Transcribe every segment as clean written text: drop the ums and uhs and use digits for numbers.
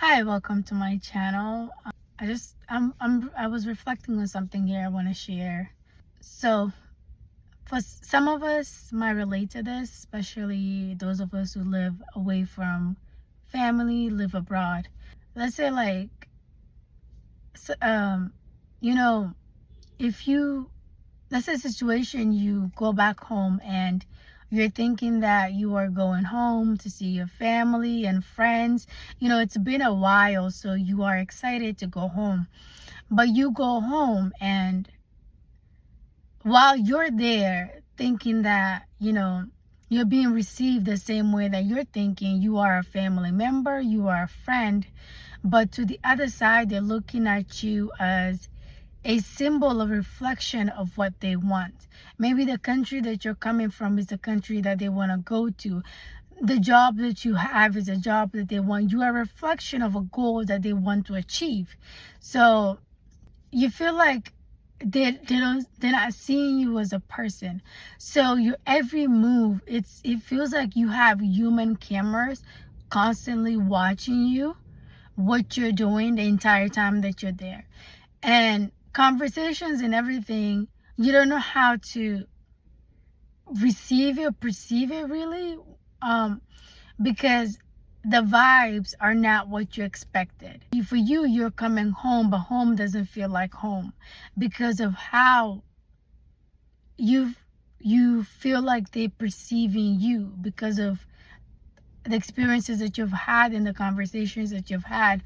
Hi, welcome to my channel. I was reflecting on something here I want to share. So, for some of us might relate to this, especially those of us who live away from family, live abroad. Let's say so, you know, if you let's say a situation, you go back home and you're thinking that you are going home to see your family and friends. It's been a while, so you are excited to go home. But you go home, and while you're there thinking that, you're being received the same way that you're thinking, you are a family member, you are a friend. But to the other side, they're looking at you as a symbol of reflection of what they want. Maybe the country that you're coming from is the country that they want to go to. The job that you have is a job that they want. You are a reflection of a goal that they want to achieve. So you feel like they're not seeing you as a person. So your every move, it feels like you have human cameras constantly watching you, what you're doing the entire time that you're there. And conversations and everything, you don't know how to receive it or perceive it really, because the vibes are not what you expected. For you, you're coming home, but home doesn't feel like home because of how you feel like they're perceiving you, because of the experiences that you've had and the conversations that you've had.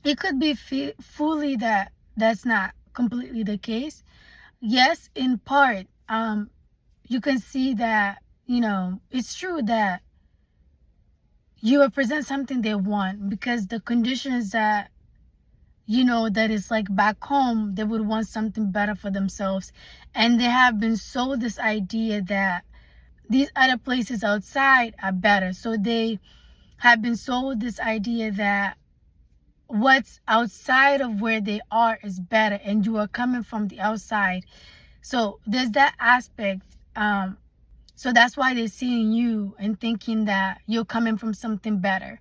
It could be fully that that's not completely the case. Yes, in part, you can see that, it's true that you represent something they want, because the conditions that, that is like back home, they would want something better for themselves. And they have been sold this idea that these other places outside are better. So they have been sold this idea that what's outside of where they are is better, and you are coming from the outside. So there's that aspect. So that's why they're seeing you and thinking that you're coming from something better.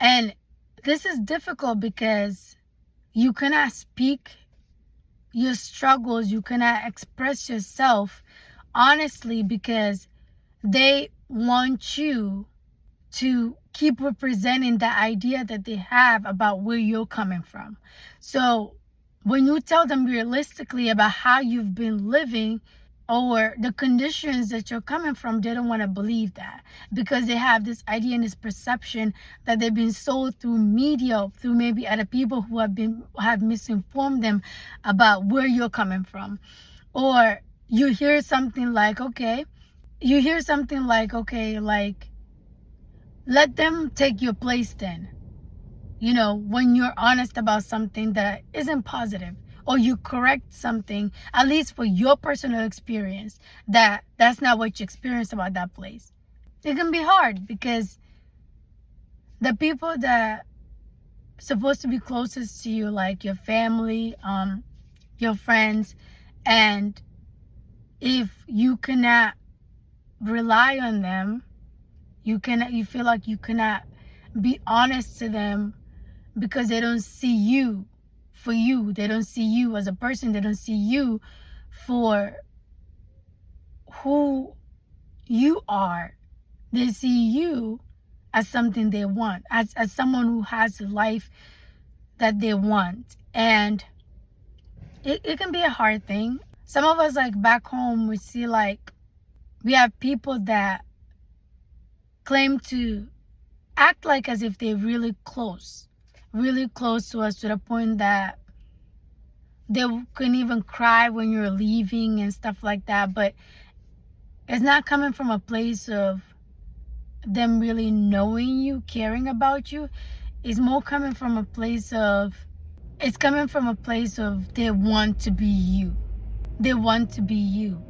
And this is difficult because you cannot speak your struggles, you cannot express yourself honestly, because they want you to keep representing the idea that they have about where you're coming from. So when you tell them realistically about how you've been living or the conditions that you're coming from, they don't want to believe that, because they have this idea and this perception that they've been sold through media, through maybe other people who have misinformed them about where you're coming from. Or you hear something like, okay, like, let them take your place then. When you're honest about something that isn't positive, or you correct something, at least for your personal experience, that's not what you experienced about that place. It can be hard because the people that supposed to be closest to you, like your family, your friends, and if you cannot rely on them, you feel like you cannot be honest to them, because they don't see you for you. They don't see you as a person. They don't see you for who you are. They see you as something they want, as someone who has a life that they want. And it can be a hard thing. Some of us, like back home, we see like we have people that claim to act like as if they're really close to us, to the point that they can even cry when you're leaving and stuff like that. But it's not coming from a place of them really knowing you, caring about you. It's more coming from a place of, they want to be you. They want to be you.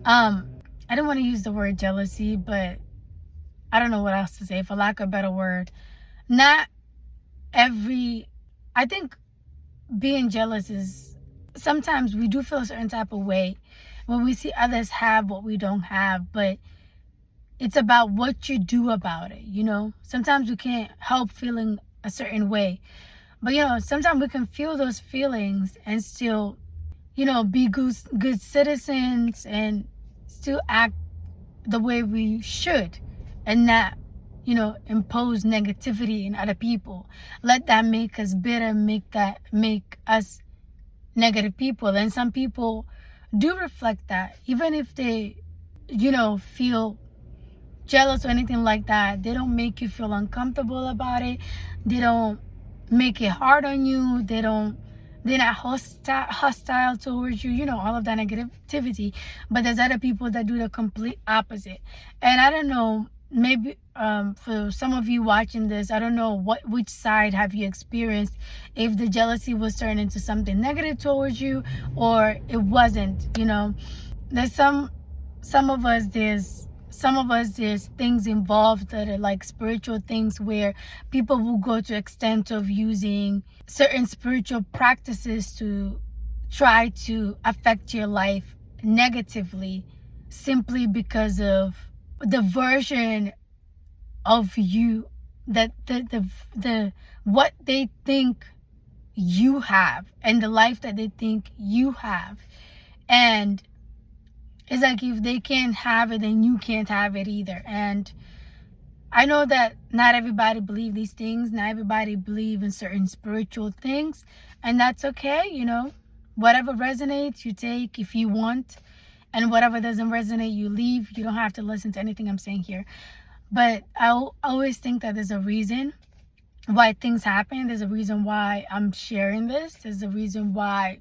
I don't want to use the word jealousy, but I don't know what else to say, for lack of a better word. Not every, I think being jealous is, sometimes we do feel a certain type of way when we see others have what we don't have, but it's about what you do about it. Sometimes we can't help feeling a certain way. But sometimes we can feel those feelings and still, be good citizens and still act the way we should, and not, impose negativity in other people. Let that make us bitter, make us negative people. And some people do reflect that, even if they, feel jealous or anything like that. They don't make you feel uncomfortable about it. They don't make it hard on you. They're not hostile towards you, all of that negativity. But there's other people that do the complete opposite. And I don't know, maybe for some of you watching this, I don't know which side have you experienced, if the jealousy was turned into something negative towards you or it wasn't. There's some of us, there's things involved that are like spiritual things, where people will go to extent of using certain spiritual practices to try to affect your life negatively, simply because of the version of you that the what they think you have, and the life that they think you have. And it's like, if they can't have it, then you can't have it either. And I know that not everybody believe these things. Not everybody believe in certain spiritual things. And that's okay, Whatever resonates, you take if you want. And whatever doesn't resonate, you leave. You don't have to listen to anything I'm saying here. But I always think that there's a reason why things happen. There's a reason why I'm sharing this. There's a reason why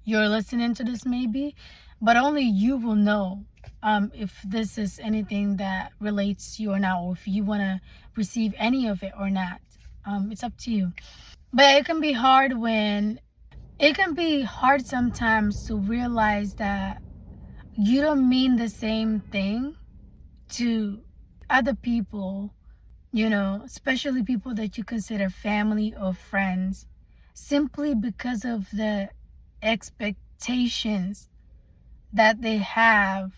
you're listening to this, maybe. But only you will know if this is anything that relates to you or not, or if you want to receive any of it or not. It's up to you. But it can be hard sometimes to realize that you don't mean the same thing to other people, especially people that you consider family or friends, simply because of the expectations that they have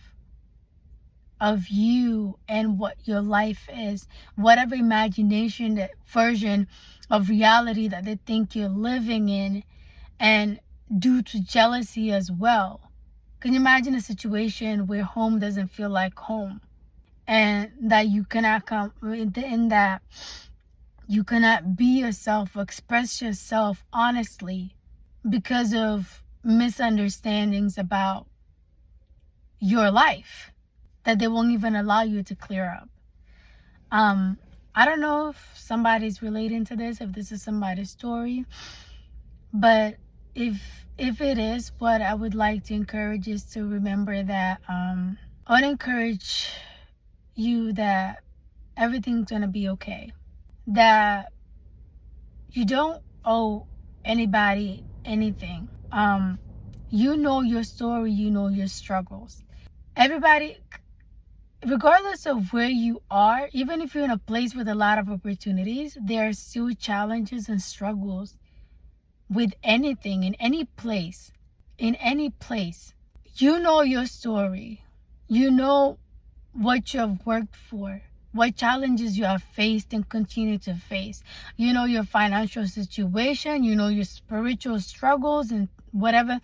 of you and what your life is, whatever imagination, that version of reality that they think you're living in, and due to jealousy as well. Can you imagine a situation where home doesn't feel like home, and that you cannot come in, that you cannot be yourself or express yourself honestly because of misunderstandings about your life that they won't even allow you to clear up? I don't know if somebody's relating to this, if this is somebody's story, but if it is, what I would like to encourage is to remember that I want to encourage you that everything's gonna be okay, that you don't owe anybody anything. You know your story, you know your struggles. Everybody, regardless of where you are, even if you're in a place with a lot of opportunities, there are still challenges and struggles with anything, in any place. You know your story. You know what you have worked for, what challenges you have faced and continue to face. You know your financial situation, you know your spiritual struggles, and whatever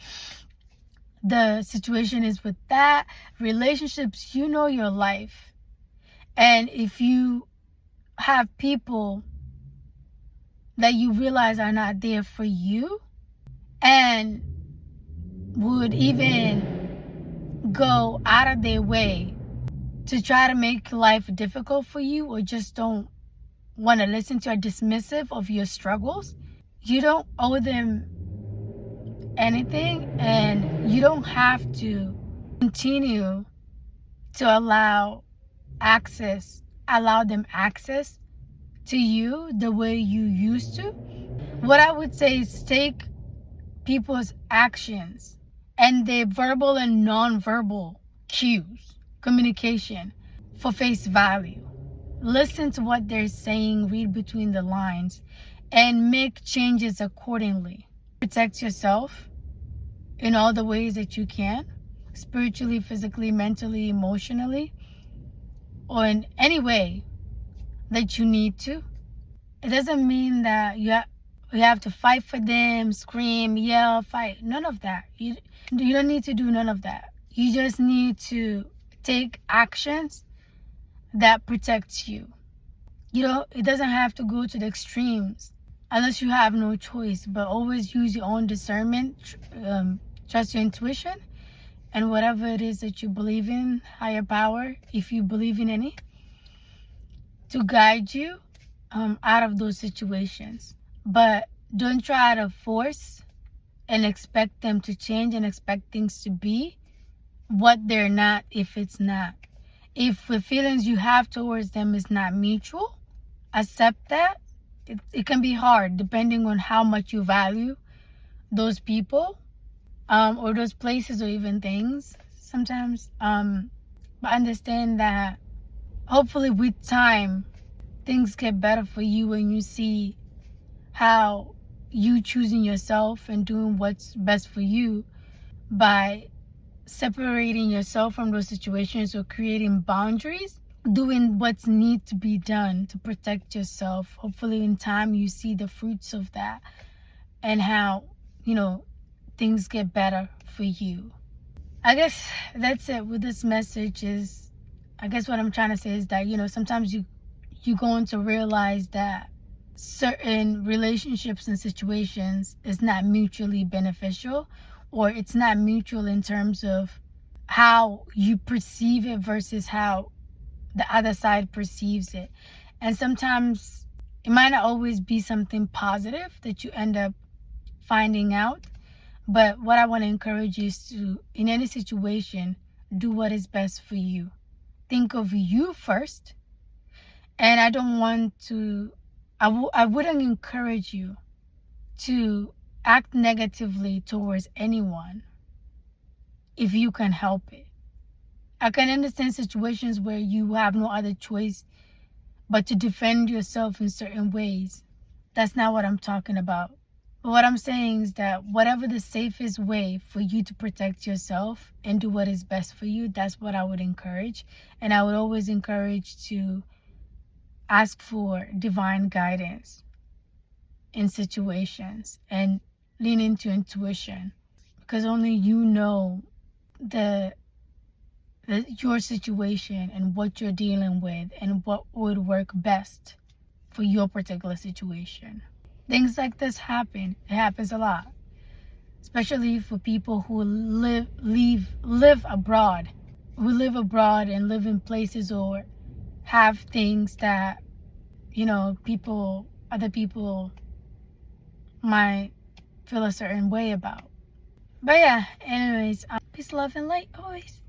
the situation is with that, relationships, you know your life. And if you have people that you realize are not there for you, and would even go out of their way to try to make life difficult for you, or just don't want to listen to or dismissive of your struggles, you don't owe them anything, and you don't have to continue to allow them access to you the way you used to. What I would say is, take people's actions and their verbal and non-verbal cues, communication, for face value. Listen to what they're saying, read between the lines, and make changes accordingly. Protect yourself in all the ways that you can, spiritually, physically, mentally, emotionally, or in any way that you need to. It doesn't mean that you have to fight for them, scream, yell, fight. None of that. You don't need to do none of that. You just need to take actions that protect you. You know, it doesn't have to go to the extremes unless you have no choice, but always use your own discernment, trust your intuition, and whatever it is that you believe in, higher power, if you believe in any, to guide you out of those situations. But don't try to force and expect them to change and expect things to be what they're not if it's not. If the feelings you have towards them is not mutual, accept that. It can be hard depending on how much you value those people or those places or even things sometimes. But understand that hopefully with time, things get better for you when you see how you choosing yourself and doing what's best for you by separating yourself from those situations or creating boundaries, doing what's need to be done to protect yourself. Hopefully in time you see the fruits of that and how, you know, things get better for you. I guess that's it with this message. Is I guess what I'm trying to say is that, you know, sometimes you're going to realize that certain relationships and situations is not mutually beneficial, or it's not mutual in terms of how you perceive it versus how the other side perceives it. And sometimes it might not always be something positive that you end up finding out. But what I want to encourage you is to, in any situation, do what is best for you. Think of you first. And I don't want to, I wouldn't encourage you to act negatively towards anyone if you can help it. I can understand situations where you have no other choice but to defend yourself in certain ways. That's not what I'm talking about. But what I'm saying is that whatever the safest way for you to protect yourself and do what is best for you, that's what I would encourage. And I would always encourage to ask for divine guidance in situations and lean into intuition, because only you know your situation and what you're dealing with and what would work best for your particular situation. Things like this happen. It happens a lot, especially for people who live abroad. We live abroad and live in places or have things that, you know, other people might feel a certain way about. But yeah, anyways, peace, love, and light always.